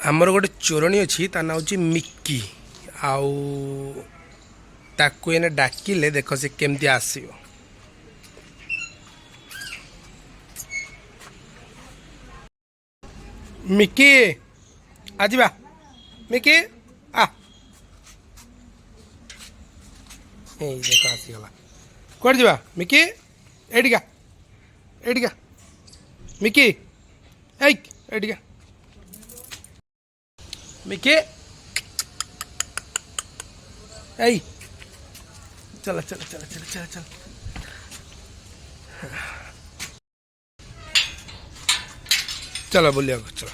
आमर गोटे चोरणी अच्छी ता ना हूँ मिक्की आउ ताकू एने डाकिले देख से केमती आसो। मिक्की आज बा मिक्की आ देख आसीगला कौन जा मिक्की एटिका एटिका मिक्की एटिका मिक्की ऐ चल चल चल चल चल चल चलो बोलिए चलो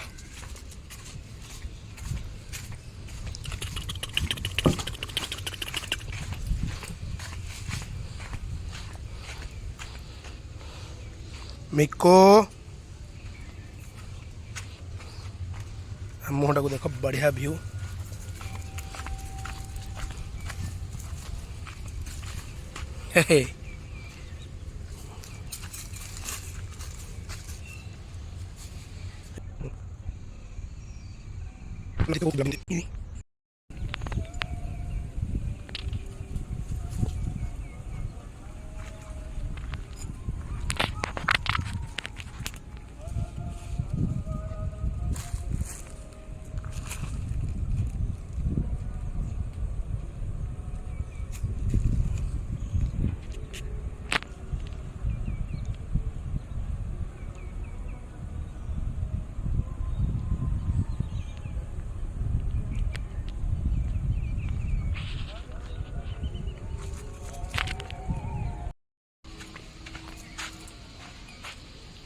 मिको मुहटा को देख बढ़िया व्यू हे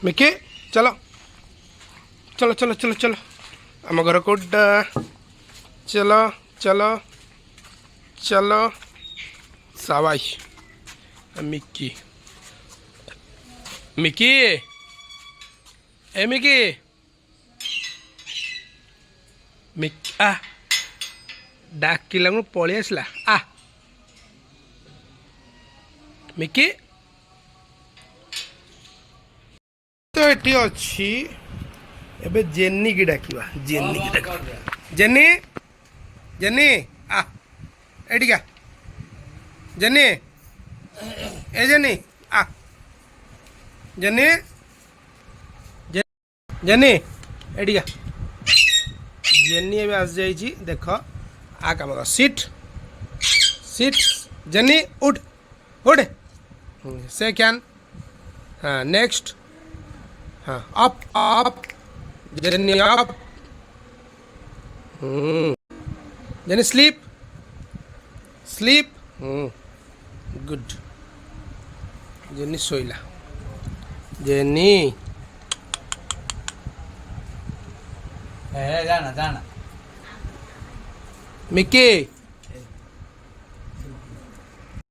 मिक्की चलो चलो चलो चलो चलो आम घर कोटा चलो चलो चलो साबाश मिक्की मिक्की ए मिक्की मिक्की आ डाकिला पलि आसला आ मिक्की तो ये अच्छी एबे जेनी की डाकिवा जेनी की डाकिवा जेनी जेनी आ एटिका जेनी ए जेनी आ जेनी जेनी एटिका जेनी एबे आस जाइची देख आ काम कर सीट सीट जेनी उठ उठ से कैन हाँ नेक्स्ट हाँ up up Jenny up Jenny sleep sleep good Jenny सोइला जेनी जाना जाना मिक्की